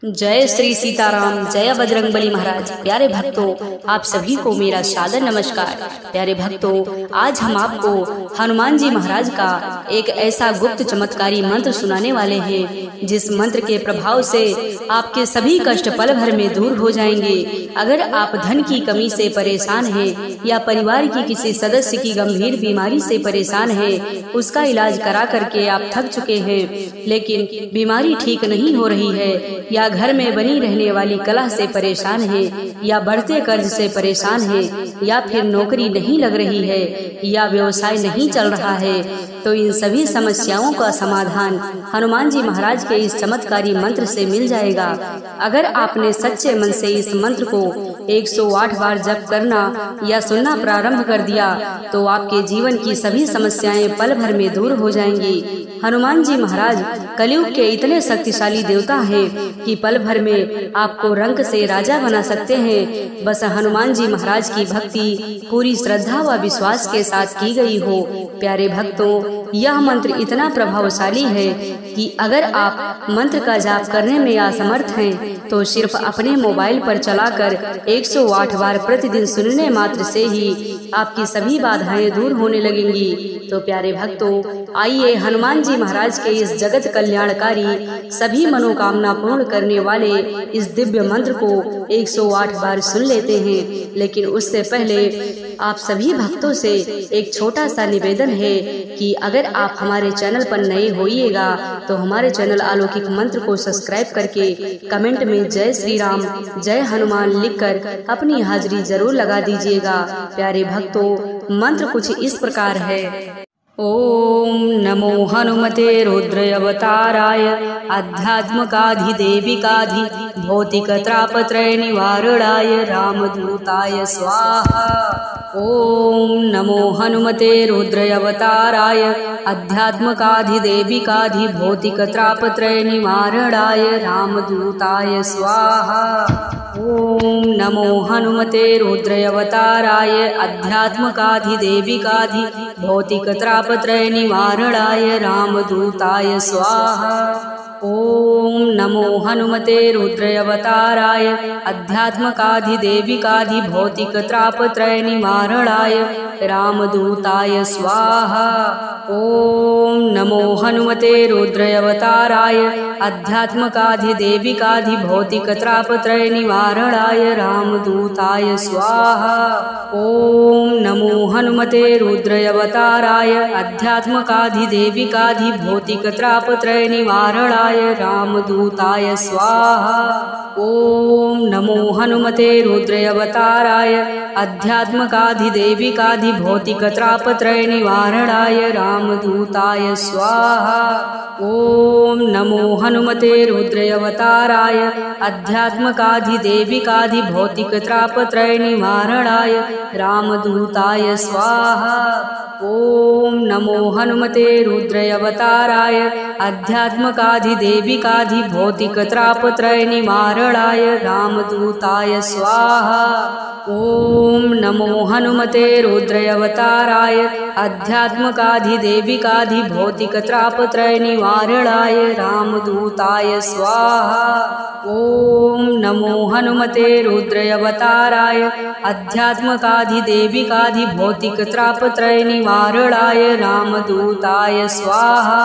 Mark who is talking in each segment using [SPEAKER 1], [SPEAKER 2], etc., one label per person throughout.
[SPEAKER 1] जय श्री सीताराम, जय बजरंगबली महाराज। प्यारे भक्तों, आप सभी को मेरा सादर नमस्कार। प्यारे भक्तों, आज हम आपको हनुमान जी महाराज का एक ऐसा गुप्त चमत्कारी मंत्र सुनाने वाले हैं जिस मंत्र के प्रभाव से आपके सभी कष्ट पल भर में दूर हो जाएंगे। अगर आप धन की कमी से परेशान हैं या परिवार की किसी सदस्य की गंभीर बीमारी से परेशान हैं, उसका इलाज करा करके आप थक चुके हैं लेकिन बीमारी ठीक नहीं हो रही है, या घर में बनी रहने वाली कलह से परेशान है, या बढ़ते कर्ज से परेशान है, या फिर नौकरी नहीं लग रही है, या व्यवसाय नहीं चल रहा है, तो इन सभी समस्याओं का समाधान हनुमान जी महाराज के इस चमत्कारी मंत्र से मिल जाएगा। अगर आपने सच्चे मन से इस मंत्र को 108 बार जप करना या सुनना प्रारंभ कर दिया तो आपके जीवन की सभी समस्याएं पल भर में दूर हो जाएंगी। हनुमान जी महाराज कलयुग के इतने शक्तिशाली देवता हैं कि पल भर में आपको रंक से राजा बना सकते हैं। बस हनुमान जी महाराज की भक्ति पूरी श्रद्धा व विश्वास के साथ की गई हो। प्यारे भक्तों, यह मंत्र इतना प्रभावशाली है कि अगर आप मंत्र का जाप करने में असमर्थ हैं तो सिर्फ अपने मोबाइल पर चलाकर 108 बार प्रतिदिन सुनने मात्र से ही आपकी सभी बाधाएं दूर होने लगेंगी। तो प्यारे भक्तों, आइए हनुमान जी महाराज के इस जगत कल्याणकारी सभी मनोकामना पूर्ण करने वाले इस दिव्य मंत्र को 108 बार सुन लेते हैं। लेकिन उससे पहले आप सभी भक्तों से एक छोटा सा निवेदन है कि अगर आप हमारे चैनल पर नए होइएगा तो हमारे चैनल अलौकिक मंत्र को सब्सक्राइब करके कमेंट में जय श्री राम, जय हनुमान लिखकर अपनी हाजिरी जरूर लगा दीजिएगा। प्यारे भक्तों, मंत्र कुछ इस प्रकार है। ओम नमो हनुमते रुद्रवताराय आध्यात्मकाधिदेविकाधि भौतिक त्रापत्रय निवारणाय रामदूताय स्वाहा। ओम नमो हनुमते रुद्रवताराय आध्यात्मकाधिदेविकाधि भौतिक त्रापत्रय निवारणाय रामदूताय स्वाहा। ओम नमो हनुमते रुद्रवताराय आध्यात्मकाधिदेविकाधि भौतिक त्रापत्रय निवारणाय रामदूताय स्वाहा। ओम नमो हनुमते रुद्रवताराय आध्यात्मकाधिदेविकाधि भौतिक त्रापत्रय निवारणाय रामदूताय स्वाहा। ओम नमो हनुमते रुद्रवताराय आध्यात्मकाधिदेविकाधि भौतिक त्रापत्रय निवारणाय रामदूताय स्वाहा। ओम नमो हनुमते रुद्रवताराय आध्यात्मकाधिदेविकाधि भौतिक त्रापत्रय निवारणाय रामदूताय स्वाहा। ओम नमो हनुमते रुद्रवताराय आध्यात्मकाधिदेविकाधि भौतिक त्रापत्रय निवारणाय रामदूताय स्वाहा। ओम नमो हनुमते रुद्रवताराय आध्यात्मकाधिदेविकाधि भौतिक त्रापत्रय निवारणाय रामदूताय स्वाहा। ओम नमो हनुमते रुद्रवताराय आध्यात्मकाधिदेविकाधि भौतिक त्रापत्रय निवारणाय रामदूताय स्वाहा। ओम नमो हनुमते रुद्रवताराय आध्यात्मकाधिदेविकाधि भौतिक त्रापत्रय निवारणाय रामदूताय स्वाहा। ओम नमो हनुमते रुद्रवताराय आध्यात्मकाधिदेविकाधि भौतिक त्रापत्रय निवारणाय रामदूताय स्वाहा।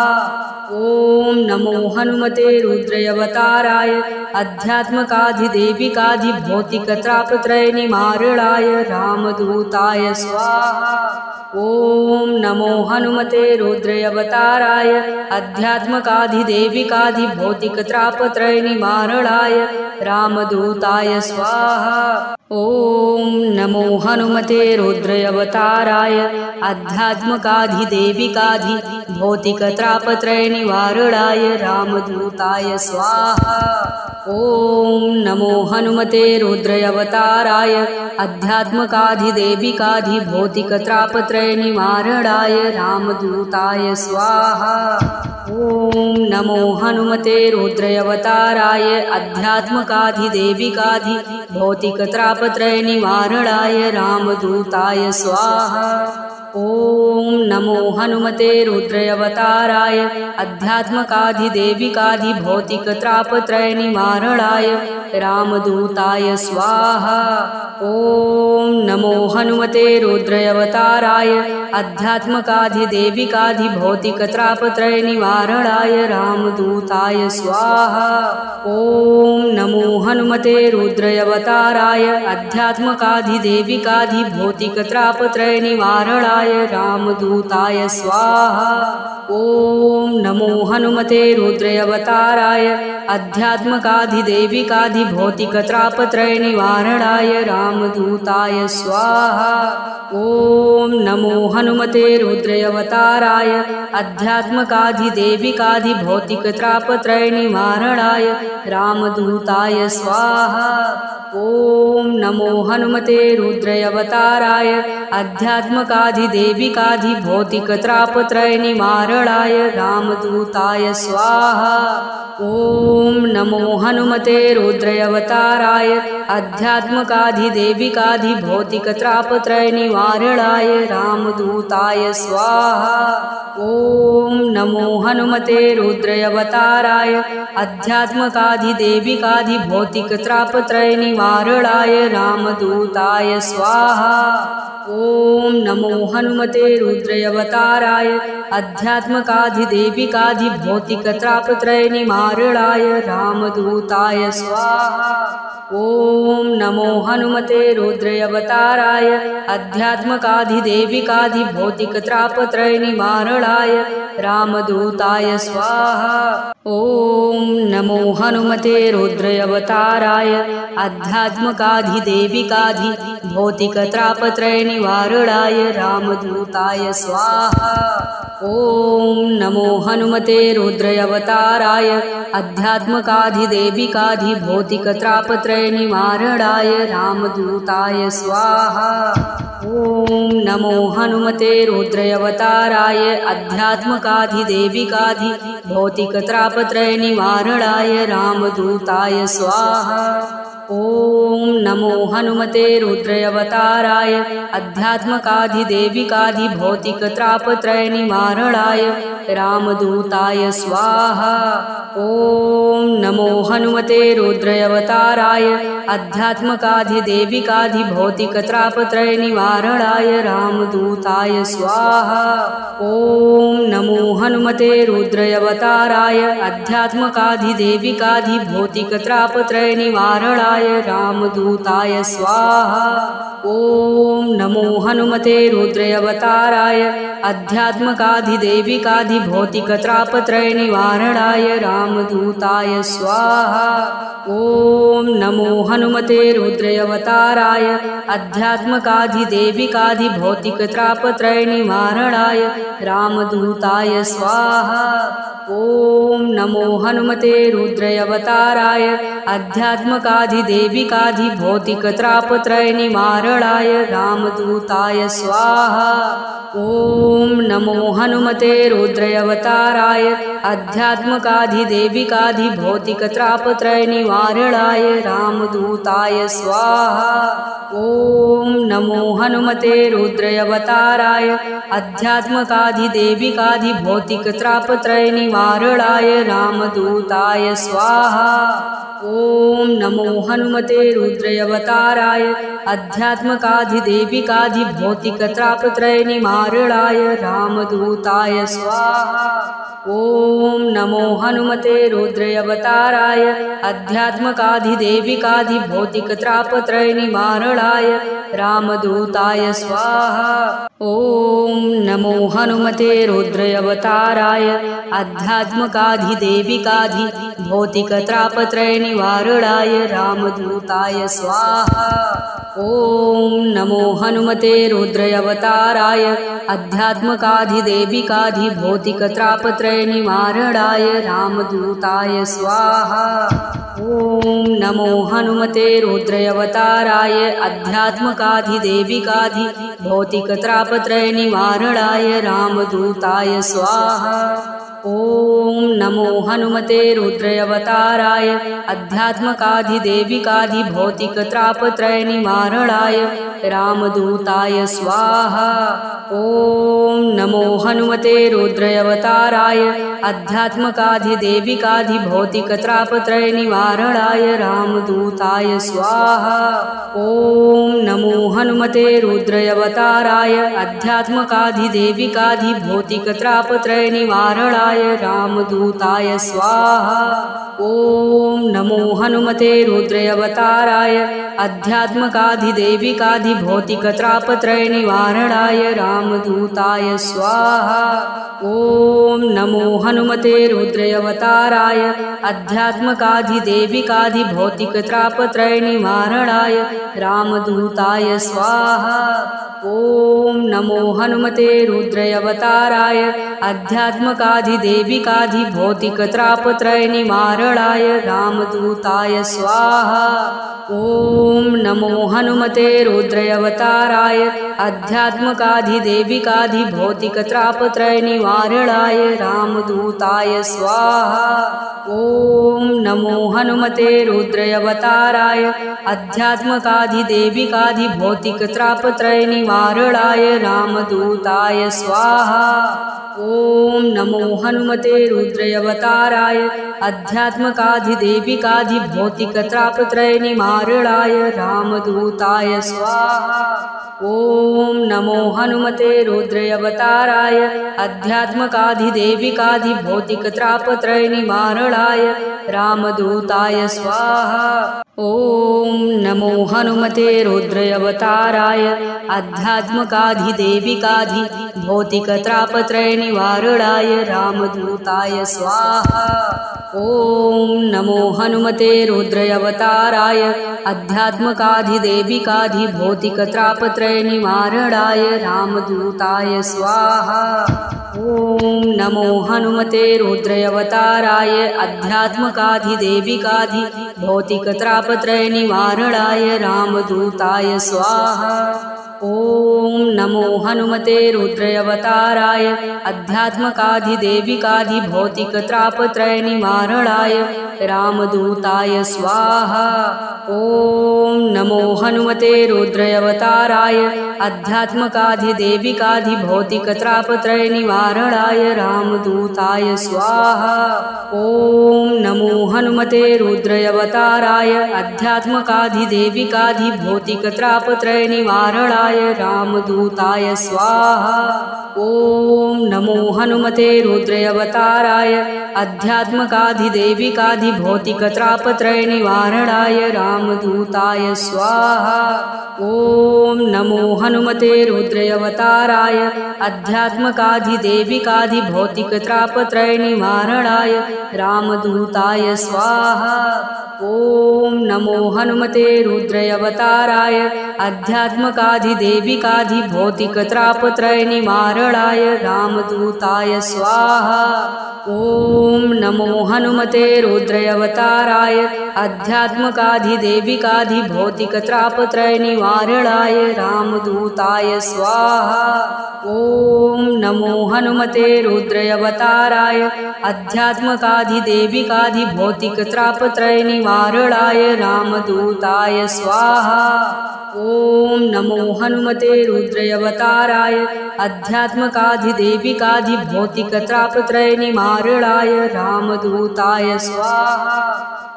[SPEAKER 1] ओम नमो हनुमते रुद्रवताराय आध्यात्मकाधिदेविकाधि भौतिक त्रापत्रय निवारणाय रामदूताय स्वाहा। ओम नमो हनुमते रुद्रवताराय आध्यात्मकाधिदेविकाधि भौतिक त्रापत्रय निवारणाय रामदूताय स्वाहा। ओम नमो हनुमते रुद्रवताराय आध्यात्मकाधिदेविकाधि भौतिक त्रापत्रय निवारणाय रामदूताय स्वाहा। ओम नमो हनुमते रुद्रवताराय आध्यात्मकाधिदेविकाधि भौतिक त्रापत्रय निवारणाय रामदूताय स्वाहा। ओम नमो हनुमते रुद्रवताराय आध्यात्मकाधिदेविकाधि भौतिक त्रापत्रय निवारणाय रामदूताय स्वाहा। ओम नमो हनुमते रुद्रावताराय अध्यात्मकाधिदेविकाधिभौतिकत्रापत्रय निवारणाय रामदूताय स्वाहा। ओम नमो हनुमते रुद्रावताराय अध्यात्मकाधिदेविकाधिभौतिकत्रापत्रय निवारणाय रामदूताय स्वाहा। ओम नमो हनुमते रुद्रावताराय अध्यात्मकाधिदेविकाधिभौतिकत्रापत्रय निवारणाय रामदूताय स्वाहा। ओम नमो हनुमते रुद्रावताराय अध्यात्मकाधिदेविकाधिभौतिकत्रापत्रय निवारणाय रामदूताय स्वाहा। ओम नमो हनुमते रुद्रावताराय अध्यात्मकाधिदेविकाधिभौतिकत्रापत्रय निवारणाय रामदूताय स्वाहा। ओम नमो हनुमते रुद्रावताराय अध्यात्मकाधिदेविकाधिभौतिकत्रापत्रय निवारणाय रामदूताय स्वाहा। ओम नमो हनुमते रुद्रावताराय अध्यात्मकाधिदेविकाधिभौतिकत्रापत्रय निवारणाय रामदूताय स्वाहा। ओम नमो हनुमते रुद्रावताराय अध्यात्मकाधिदेविकाधिभौतिकत्रापत्रय निवारणाय रामदूताय स्वाहा। ओम नमो हनुमते रुद्रावताराय अध्यात्मकाधिदेविकाधिभौतिकत्रापत्रय निवारणाय रामदूताय स्वाहा। ओम नमो हनुमते रुद्रावताराय अध्यात्मकाधिदेविकाधिभौतिकत्रापत्रय निवारणाय रामदूताय स्वाहा। ओम नमो हनुमते रुद्रावताराय अध्यात्मकाधिदेविकाधिभौतिकत्रापत्रय निवारणाय रामदूताय स्वाहा। ओम नमो हनुमते रुद्रावताराय अध्यात्मकाधिदेविकाधिभौतिकत्रापत्रय निवारणाय रामदूताय स्वाहा। ओम नमो हनुमते रुद्रावताराय अध्यात्मकाधिदेविकाधिभौतिकत्रापत्रय निवारणाय रामदूताय स्वाहा। ओम नमो हनुमते रुद्रावताराय अध्यात्मकाधिदेविकाधिभौतिकत्रापत्रय निवारणाय रामदूताय स्वाहा। ओम नमो हनुमते रुद्रावताराय अध्यात्मकाधिदेविकाधिभौतिकत्रापत्रय निवारणाय रामदूताय स्वाहा। ओम नमो हनुमते रुद्रावताराय अध्यात्मकाधिदेविकाधिभौतिकत्रापत्रय निवारणाय रामदूताय स्वाहा। ओम नमो हनुमते रुद्रावताराय अध्यात्मकाधिदेविकाधिभौतिकत्रापत्रय निवारणाय रामदूताय स्वाहा। ओम नमो हनुमते रुद्रावताराय अध्यात्मकाधिदेविकाधिभौतिकत्रापत्रय निवारणाय रामदूताय स्वाहा। ओम नमो हनुमते रुद्रावताराय अध्यात्मकाधिदेविकाधिभौतिकत्रापत्रय निवारणाय रामदूताय स्वाहा। ओम नमो हनुमते रुद्रावताराय अध्यात्मकाधिदेविकाधिभौतिकत्रापत्रय निवारणाय रामदूताय स्वाहा। ओम नमो हनुमते रुद्रावताराय अध्यात्मकाधिदेविकाधिभौतिकत्रापत्रय निवारणाय रामदूताय स्वाहा। ओम नमो हनुमते रुद्रावताराय अध्यात्मकाधिदेविकाधिभौतिकत्रापत्रय निवारणाय रामदूताय स्वाहा। ओम नमो हनुमते रुद्रावताराय अध्यात्मकाधिदेविकाधिभौतिकत्रापत्रय निवारणाय रामदूताय स्वाहा। ओम नमो हनुमते रुद्रावताराय अध्यात्मकाधिदेविकाधिभौतिकत्रापत्रय निवारणाय रामदूताय स्वाहा। ओम नमो हनुमते रुद्रावताराय अध्यात्मकाधिदेविकाधिभौतिकत्रापत्रय निवारणाय रामदूताय स्वाहा। ओम नमो हनुमते रुद्रावताराय अध्यात्मकाधिदेविकाधिभौतिकत्रापत्रय निवारणाय रामदूताय स्वाहा। ओम नमो हनुमते रुद्रावताराय अध्यात्मकाधिदेविकाधिभौतिकत्रापत्रय निवारणाय रामदूताय स्वाहा। ओम नमो हनुमते रुद्रावताराय अध्यात्मकाधिदेविकाधिभौतिकत्रापत्रय निवारणाय रामदूताय स्वाहा। ओम नमो हनुमते रुद्रावताराय अध्यात्मकाधिदेविकाधिभौतिकत्रापत्रय निवारणाय रामदूताय स्वाहा। ओम नमो हनुमते रुद्रावताराय अध्यात्मकाधिदेविकाधिभौतिकत्रापत्रय निवारणाय रामदूताय स्वाहा। ओम नमो हनुमते रुद्रावताराय अध्यात्मकाधिदेविकाधिभौतिकत्रापत्रय निवारणाय रामदूताय स्वाहा। ओम नमो हनुमते रुद्रावताराय अध्यात्मकाधिदेविकाधिभौतिकत्रापत्रय निवारणाय रामदूताय स्वाहा। ओम नमो हनुमते रुद्रावताराय अध्यात्मकाधिदेविकाधिभौतिकत्रापत्रय निवारणाय रामदूताय स्वाहा। ओम नमो हनुमते रुद्रावताराय अध्यात्मकाधिदेविकाधिभौतिकत्रापत्रय निवारणाय रामदूताय स्वाहा। ओम नमो हनुमते रुद्रावताराय अध्यात्मकाधिदेविकाधिभौतिकत्रापत्रय निवारणाय रामदूताय स्वाहा। ओम नमो हनुमते रुद्रावताराय अध्यात्मकाधिदेविकाधिभौतिकत्रापत्रय निवारणाय रामदूताय स्वाहा। ओम नमो हनुमते रुद्रावताराय अध्यात्मकाधिदेविकाधिभौतिकत्रापत्रय निवारणाय रामदूताय स्वाहा। ओम नमो हनुमते रुद्रावताराय अध्यात्मकाधिदेविकाधिभौतिकत्रापत्रय निवारणाय रामदूताय स्वाहा। ओम नमो हनुमते रुद्रावताराय अध्यात्मकाधिदेविकाधिभौतिकत्रापत्रय निवारणाय रामदूताय स्वाहा। ओम नमो हनुमते रुद्रावताराय अध्यात्मकाधिदेविकाधिभौतिकत्रापत्रय निवारणाय रामदूताय स्वाहा। ओम नमो हनुमते रुद्रावताराय अध्यात्मकाधिदेविकाधिभौतिकत्रापत्रय निवारणाय रामदूताय स्वाहा। ओम नमो हनुमते रुद्रावताराय अध्यात्मकाधिदेविकाधिभौतिकत्रापत्रय निवारणाय रामदूताय स्वाहा। ओम नमो हनुमते रुद्रावताराय अध्यात्मकाधिदेविकाधिभौतिकत्रापत्रय निवारणाय रामदूताय स्वाहा। ओम नमो हनुमते रुद्रावताराय अध्यात्मकाधिदेविकाधिभौतिकत्रापत्रय निवारणाय रामदूताय स्वाहा। ओम नमो हनुमते रुद्रावताराय अध्यात्मकाधिदेविकाधिभौतिकत्रापत्रय निवारणाय रामदूताय स्वाहा। ओम नमो हनुमते रुद्रावताराय अध्यात्मकाधिदेविकाधिभौतिकत्रापत्रय निवारणाय रामदूताय स्वाहा। ओम नमो हनुमते रुद्रावताराय अध्यात्मकाधिदेविकाधिभौतिकत्रापत्रय निवारणाय रामदूताय स्वाहा। ओम नमो हनुमते रुद्रावताराय अध्यात्मकाधिदेविकाधिभौतिकत्रापत्रय निवारणाय रामदूताय स्वाहा।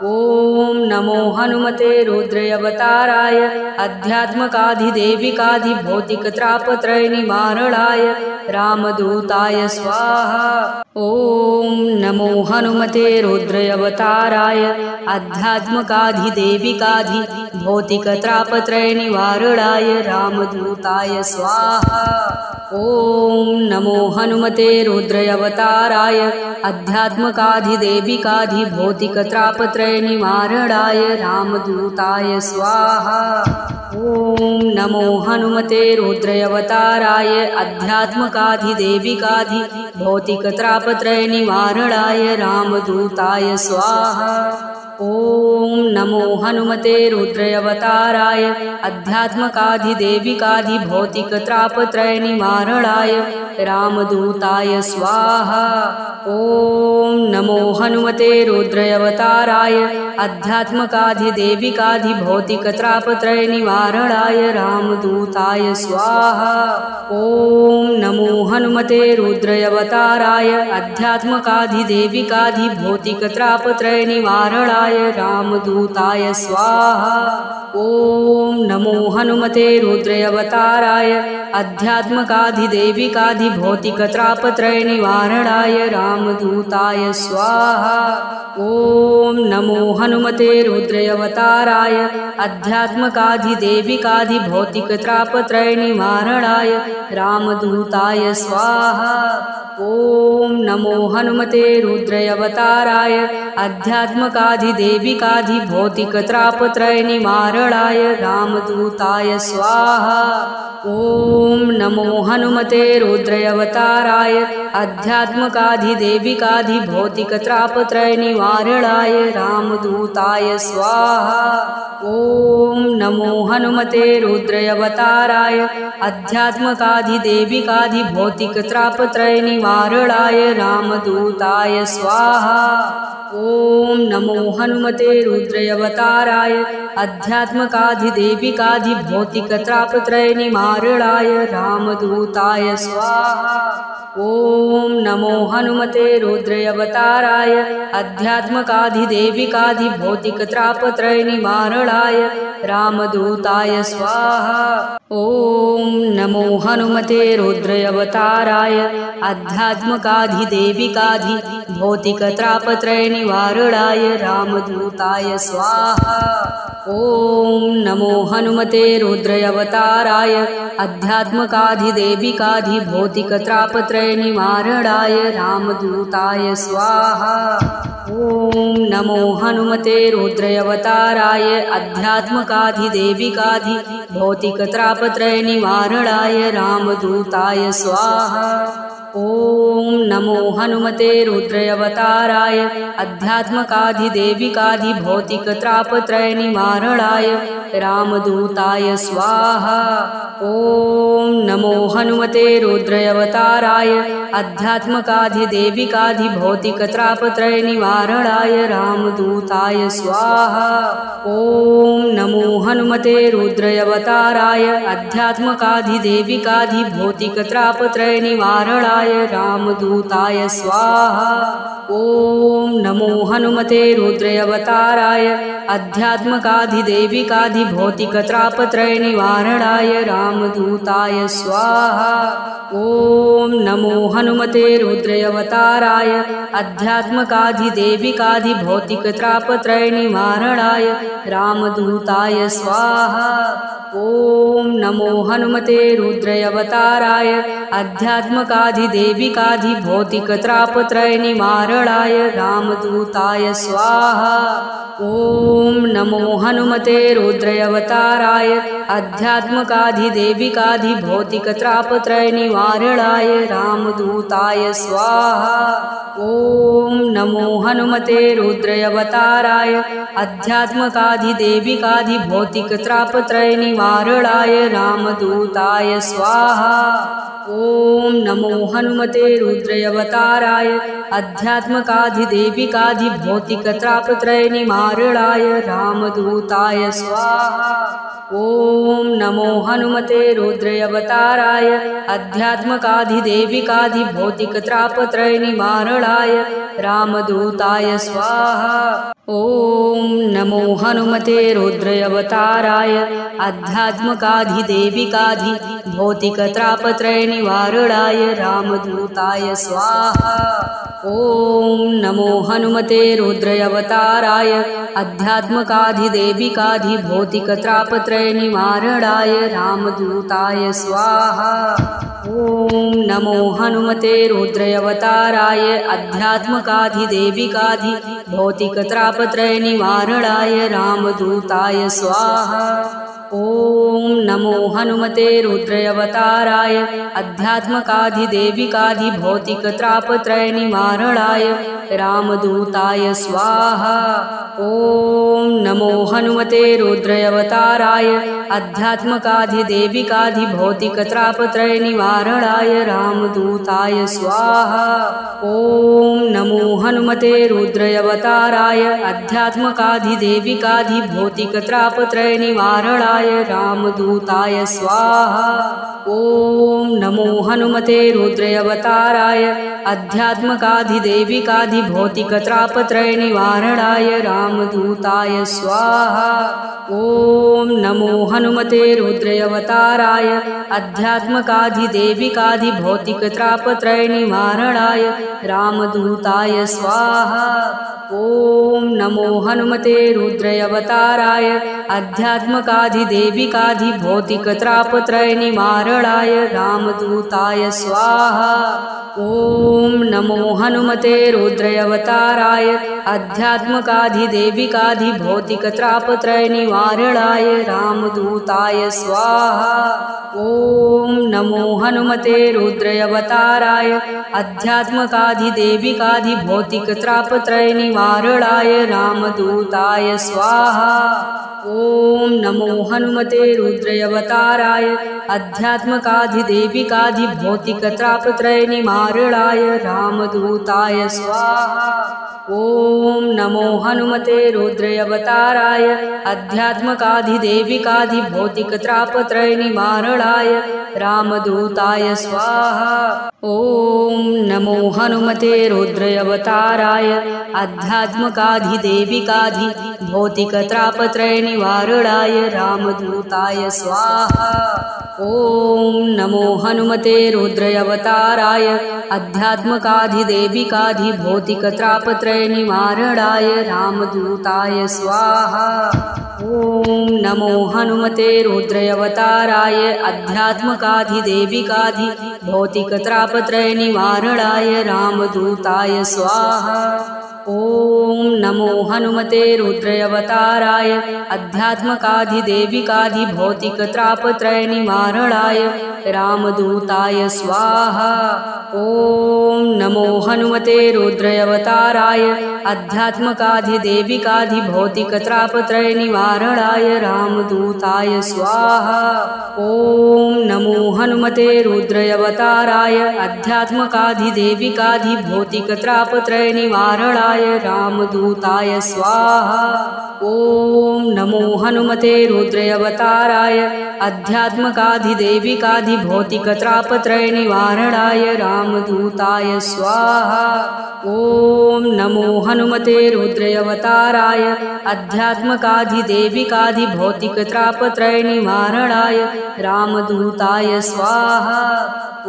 [SPEAKER 1] ओम नमो हनुमते रुद्रावताराय अध्यात्मकाधिदेविकाधिभौतिकत्रापत्रय निवारणाय रामदूताय स्वाहा। ओम नमो हनुमते रुद्रावताराय अध्यात्मकाधिदेविकाधिभौतिकत्रापत्रय निवारणाय रामदूताय स्वाहा। ओम नमो हनुमते रुद्रावताराय अध्यात्मकाधिदेविकाधिभौतिकत्रापत्रय निवारणाय रामदूताय स्वाहा। ओम नमो हनुमते रुद्रावताराय अध्यात्मकाधिदेविकाधिभौतिकत्रापत्रय निवारणाय रामदूताय स्वाहा। ओम नमो हनुमते रुद्रावताराय अध्यात्मकाधिदेविकाधिभौतिकत्रापत्रय निवारणाय रामदूताय स्वाहा। ओम नमो हनुमते रुद्रावताराय आध्यात्मकाधिदेविकाधिभौतिकत्रापत्रय निवारणाय रामदूताय स्वाहा। ओम नमो हनुमते रुद्रावताराय आध्यात्मकाधिदेविकाधिभौतिकत्रापत्रय निवारणाय रामदूताय स्वाहा। ओम नमो हनुमते रुद्रावताराय आध्यात्मकाधिदेविकाधिभौतिकत्रापत्रय निवारणाय रामदूताय स्वाहा। ओम नमो हनुमते रुद्रावताराय आध्यात्मकाधिदेविकाधिभौतिकत्रापत्रय निवारणाय रामदूताय स्वाहा। ओम नमो हनुमते रुद्रावताराय आध्यात्मकाधिदेविकाधिभौतिकत्रापत्रय निवारणाय रामदूताय स्वाहा। ओम नमो हनुमते रुद्रावताराय आध्यात्मकाधिदेविकाधिभौतिकत्रापत्रय निवारणाय रामदूताय स्वाहा। ओम नमो हनुमते रुद्रावताराय आध्यात्मकाधिदेविकाधिभौतिकत्रापत्रय निवारणाय रामदूताय स्वाहा। ओम नमो हनुमते रुद्रावताराय आध्यात्मकाधिदेविकाधिभौतिकत्रापत्रय निवारणाय रामदूताय स्वाहा। ओम नमो हनुमते रुद्रावताराय आध्यात्मकाधिदेविकाधिभौतिकत्रापत्रय निवारणाय रामदूताय स्वाहा। ओम नमो हनुमते रुद्रावताराय आध्यात्मकाधिदेविकाधिभौतिकत्रापत्रय निवारणाय रामदूताय स्वाहा। ओम नमो हनुमते रुद्रावताराय आध्यात्मकाधिदेविकाधिभौतिकत्रापत्रय निवारणाय रामदूताय स्वाहा। ओम नमो हनुमते रुद्रावताराय आध्यात्मकाधिदेविकाधिभौतिकत्रापत्रय निवारणाय रामदूताय स्वाहा। ओम नमो हनुमते रुद्रावताराय आध्यात्मकाधिदेविकाधिभौतिकत्रापत्रय निवारणाय रामदूताय स्वाहा। ओम नमो हनुमते रुद्रावताराय आध्यात्मकाधिदेविकाधिभौतिकत्रापत्रय निवारणाय रामदूताय स्वाहा। ओम नमो हनुमते रुद्रावताराय आध्यात्मकाधिदेविकाधिभौतिकत्रापत्रय निवारणाय रामदूताय स्वाहा। ओम नमो हनुमते रुद्रावताराय आध्यात्मकाधिदेविकाधिभौतिकत्रापत्रय निवारणाय रामदूताय स्वाहा। ओम नमो हनुमते रुद्रावताराय आध्यात्मकाधिदेविकाधिभौतिकत्रापत्रय निवारणाय रामदूताय स्वाहा। ओम नमो हनुमते रुद्रावताराय आध्यात्मकाधिदेविकाधिभौतिकत्रापत्रय निवारणाय रामदूताय स्वाहा। ओम नमो हनुमते रुद्रावताराय आध्यात्मकाधिदेविकाधिभौतिकत्रापत्रय निवारणाय रामदूताय स्वाहा। ओम नमो हनुमते रुद्रावताराय आध्यात्मकाधिदेविकाधिभौतिकत्रापत्रय निवारणाय रामदूताय स्वाहा। ओम नमो हनुमते रुद्रावताराय आध्यात्मकाधिदेविकाधिभौतिकत्रापत्रय निवारणाय रामदूताय स्वाहा। ओम नमो हनुमते रुद्रावताराय आध्यात्मकाधिदेविकाधिभौतिकत्रापत्रय निवारणाय रामदूताय स्वाहा। ओम नमो हनुमते रुद्रावताराय आध्यात्मकाधिदेविकाधिभौतिकत्रापत्रय निवारणाय रामदूताय स्वाहा। ओम नमो हनुमते रुद्रावताराय आध्यात्मकाधिदेविकाधिभौतिकत्रापत्रय निवारणाय रामदूताय स्वाहा। ओम नमो हनुमते रुद्रावताराय आध्यात्मकाधिदेविकाधिभौतिकत्रापत्रय निवारणाय रामदूताय स्वाहा। ओम नमो हनुमते रुद्रावताराय आध्यात्मकाधिदेविकाधिभौतिकत्रापत्रय निवारणाय रामदूताय स्वाहा। ओम नमो हनुमते रुद्रावताराय आध्यात्मकाधिदेविकाधिभौतिकत्रापत्रय निवारणाय रामदूताय स्वाहा। ओम नमो हनुमते रुद्रावताराय आध्यात्मकाधिदेविकाधिभौतिकत्रापत्रय निवारणाय रामदूताय स्वाहा। ओम नमो हनुमते रुद्रावताराय आध्यात्मकाधिदेविकाधिभौतिकत्रापत्रय निवारणाय रामदूताय स्वाहा। ओम नमो हनुमते रुद्रावताराय आध्यात्मकाधिदेविकाधिभौतिकत्रापत्रय निवारणाय रामदूताय स्वाहा। ओम नमो हनुमते रुद्रावताराय आध्यात्मकाधिदेविकाधिभौतिकत्रापत्रय निवारणाय रामदूताय स्वाहा। ओम नमो हनुमते रुद्रावताराय आध्यात्मकाधिदेविकाधिभौतिकत्रापत्रय निवारणाय रामदूताय स्वाहा। ओम नमो हनुमते रुद्रावताराय आध्यात्मकाधिदेविकाधिभौतिकत्रापत्रय निवारणाय रामदूताय स्वाहा। ओम नमो हनुमते रुद्रावताराय आध्यात्मकाधिदेविकाधिभौतिकत्रापत्रय निवारणाय रामदूताय स्वाहा। ओम नमो हनुमते रुद्रावताराय आध्यात्मकाधिदेविकाधिभौतिकत्रापत्रय निवारणाय रामदूताय स्वाहा। ओम नमो हनुमते रुद्रावताराय आध्यात्मकाधिदेविकाधिभौतिकत्रापत्रय निवारणाय रामदूताय स्वाहा। ओम नमो हनुमते रुद्रावताराय आध्यात्मकाधिदेविकाधिभौतिकत्रापत्रय निवारणाय रामदूताय स्वाहा। ओम नमो हनुमते रुद्रावताराय आध्यात्मकाधिदेविकाधिभौतिकत्रापत्रय निवारणाय रामदूताय स्वाहा। ओम नमो हनुमते रुद्रावताराय आध्यात्मकाधिदेविकाधिभौतिकत्रापत्रय निवारणाय रामदूताय स्वाहा। ओम नमो हनुमते रुद्रावताराय आध्यात्मकाधिदेविकाधिभौतिकत्रापत्रय निवारणाय रामदूताय स्वाहा। ओम नमो हनुमते रुद्रावताराय आध्यात्मकाधिदेविकाधिभौतिकत्रापत्रय निवारणाय रामदूताय स्वाहा। ओम नमो हनुमते रुद्रावताराय आध्यात्मकाधिदेविकाधिभौतिकत्रापत्रय निवारणाय रामदूताय स्वाहा। ओम नमो हनुमते रुद्रावताराय आध्यात्मकाधिदेविकाधिभौतिकत्रापत्रय निवारणाय रामदूताय स्वाहा।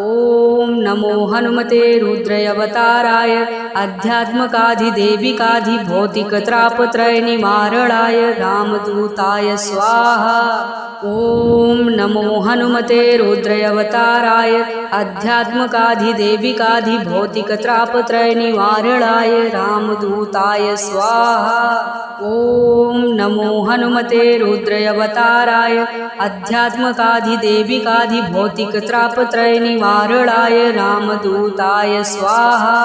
[SPEAKER 1] ओम नमो हनुमते रुद्रावताराय आध्यात्मकाधिदेविकाधिभौतिकत्रापत्रय निवारणाय रामदूताय स्वाहा। ओम नमो हनुमते रुद्रावताराय आध्यात्मकाधिदेविकाधिभौतिकत्रापत्रय निवारणाय रामदूताय स्वाहा। ओम नमो हनुमते रुद्रावताराय आध्यात्मकाधिदेविकाधिभौतिकत्रापत्रय निवारणाय रामदूताय स्वाहा।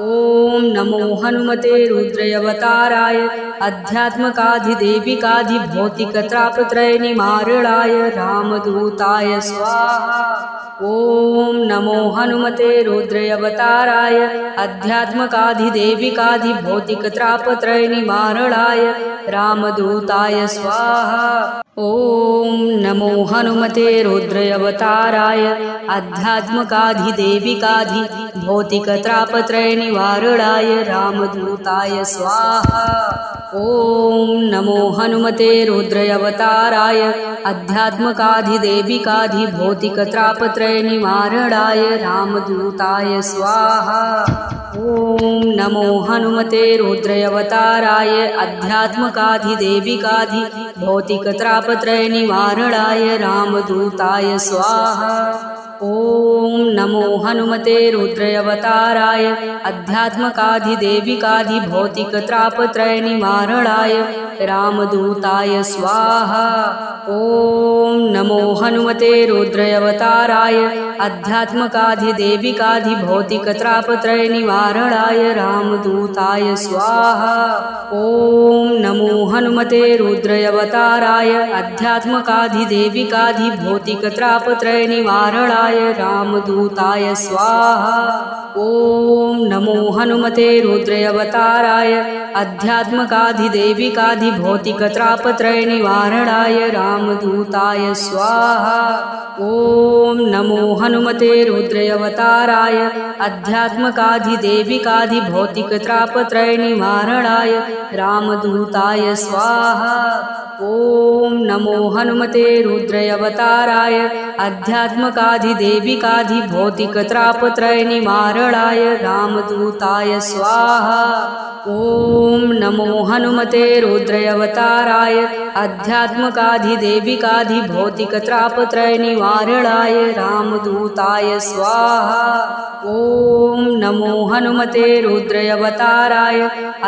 [SPEAKER 1] ओम नमो हनुमते रुद्रावताराय आध्यात्मकाधिदेविकाधिभौतिकत्रापत्रय निवारणाय रामदूताय स्वाहा। ओम नमो हनुमते रुद्रावताराय आध्यात्मकाधिदेविकाधिभौतिकत्रापत्रय निवारणाय रामदूताय स्वाहा। ओम नमो हनुमते रुद्रावताराय आध्यात्मकाधिदेविकाधिभौतिकत्रापत्रय निवारणाय रामदूताय स्वाहा। ओम नमो हनुमते रुद्रावताराय आध्यात्मकाधिदेविकाधिभौतिकत्रापत्रय निवारणाय रामदूताय स्वाहा। ओम नमो हनुमते रुद्रावताराय आध्यात्मकाधिदेविकाधिभौतिकत्रापत्रय निवारणाय रामदूताय स्वाहा। ओम नमो हनुमते रुद्रावताराय आध्यात्मकाधिदेविकाधिभौतिकत्रापत्रय निवारणाय रामदूताय स्वाहा। ओम नमो हनुमते रुद्रावताराय आध्यात्मकाधिदेविकाधिभौतिकत्रापत्रय निवारणाय रामदूताय स्वाहा। ओम नमो हनुमते रुद्रावताराय आध्यात्मकाधिदेविकाधिभौतिकत्रापत्रय निवारणाय रामदूताय स्वाहा। ओम नमो हनुमते रुद्रावताराय आध्यात्मकाधिदेविकाधिभौतिकत्रापत्रय निवारणाय रामदूताय स्वाहा। ओम नमो हनुमते रुद्रावताराय आध्यात्मकाधिदेविकाधिभौतिकत्रापत्रय निवारणाय रामदूताय स्वाहा। ओम नमो हनुमते रुद्रावताराय आध्यात्मकाधिदेविकाधिभौतिकत्रापत्रय निवारणाय रामदूताय स्वाहा। ओम नमो हनुमते रुद्रावताराय आध्यात्मकाधिदेविकाधिभौतिकत्रापत्रय निवारणाय रामदूताय स्वाहा। ओम नमो हनुमते रुद्रावताराय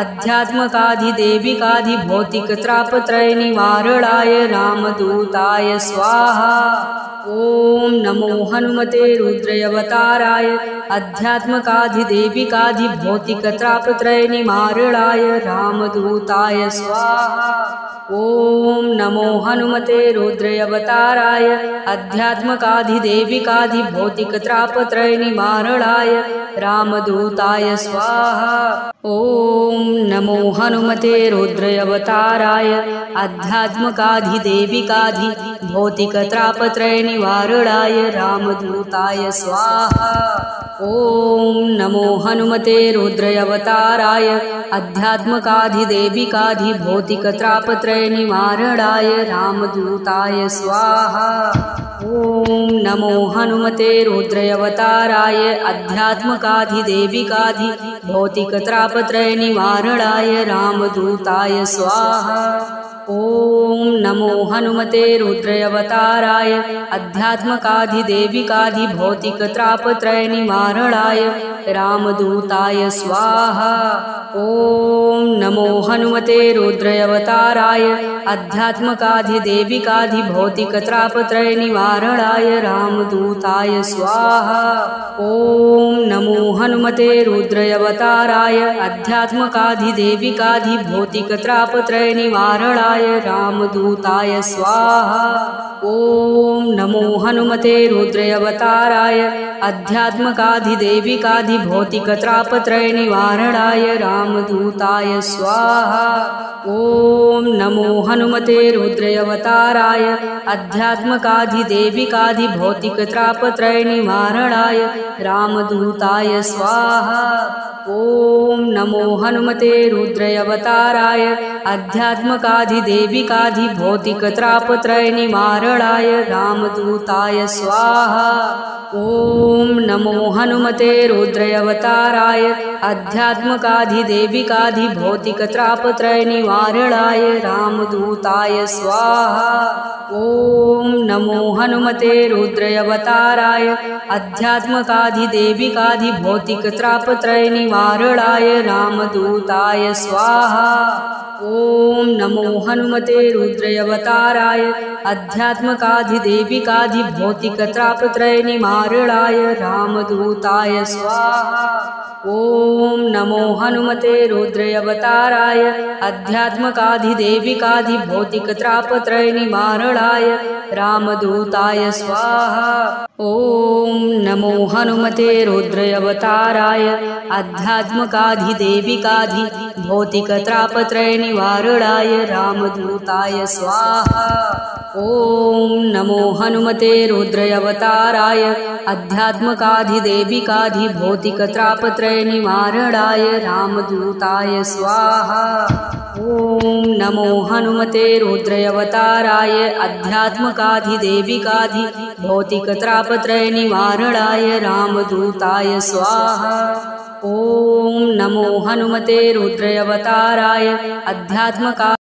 [SPEAKER 1] आध्यात्मकाधिदेविकाधिभौतिकत्रापत्रय निवारणाय रामदूताय स्वाहा। ओम नमो हनुमते रुद्रावताराय आध्यात्मकाधिदेविकाधिभौतिकत्रापत्रय निवारणाय रामदूताय स्वाहा। ओम नमो हनुमते रुद्रावताराय आध्यात्मकाधिदेविकाधिभौतिकत्रापत्रय निवारणाय रामदूताय स्वाहा। ओम नमो हनुमते रुद्रावताराय आध्यात्मकाधिदेविकाधिभौतिकत्रापत्रय निवारणाय रामदूताय स्वाहा। ओम नमो हनुमते रुद्रावताराय आध्यात्मकाधिदेविकाधिभौतिकत्रापत्रय निवारणाय रामदूताय स्वाहा। ओम नमो हनुमते रुद्रावताराय आध्यात्मकाधिदेविकाधिभौतिकत्रापत्रय निवारणाय रामदूताय स्वाहा। ओम नमो हनुमते रुद्रावताराय आध्यात्मकाधिदेविकाधिभौतिकत्रापत्रय निवारणाय रामदूताय स्वाहा। ओम नमो हनुमते रुद्रावताराय आध्यात्मकाधिदेविकाधिभौतिकत्रापत्रय निवारणाय रामदूताय स्वाहा। ओम नमो हनुमते रुद्रावताराय आध्यात्मकाधिदेविकाधिभौतिकत्रापत्रय निवारणाय रामदूताय स्वाहा। ओम नमो हनुमते रुद्रावताराय आध्यात्मकाधिदेविकाधिभौतिकत्रापत्रय निवारणाय रामदूताय स्वाहा। ओम नमो हनुमते रुद्रावताराय आध्यात्मकाधिदेविकाधिभौतिकत्रापत्रय निवारणाय रामदूताय स्वाहा। ओम नमो हनुमते रुद्रावताराय आध्यात्मकाधिदेविकाधिभौतिकत्रापत्रय निवारणाय रामदूताय स्वाहा। ओम नमो हनुमते रुद्रावताराय आध्यात्मकाधिदेविकाधिभौतिकत्रापत्रय निवारणाय रामदूताय स्वाहा। ओम नमो हनुमते रुद्रावताराय आध्यात्मकाधिदेविकाधिभौतिकत्रापत्रय निवारणाय रामदूताय स्वाहा। ओम नमो हनुमते रुद्रावताराय आध्यात्मकाधिदेविकाधिभौतिकत्रापत्रय निवारणाय रामदूताय स्वाहा। ओम नमो हनुमते रुद्रावताराय आध्यात्मकाधिदेविकाधिभौतिकत्रापत्रय निवारणाय रामदूताय स्वाहा। ओम नमो हनुमते रुद्रावताराय आध्यात्मकाधिदेविकाधिभौतिकत्रापत्रय निवारणाय रामदूताय स्वाहा। ओम नमो हनुमते रुद्रावताराय आध्यात्मकाधिदेविकाधिभौतिकत्रापत्रय निवारणाय रामदूताय स्वाहा। ओम नमो हनुमते रुद्रावताराय आध्यात्मकाधिदेविकाधिभौतिकत्रापत्रय निवारणाय रामदूताय स्वाहा। ओम नमो हनुमते रुद्रावताराय आध्यात्मका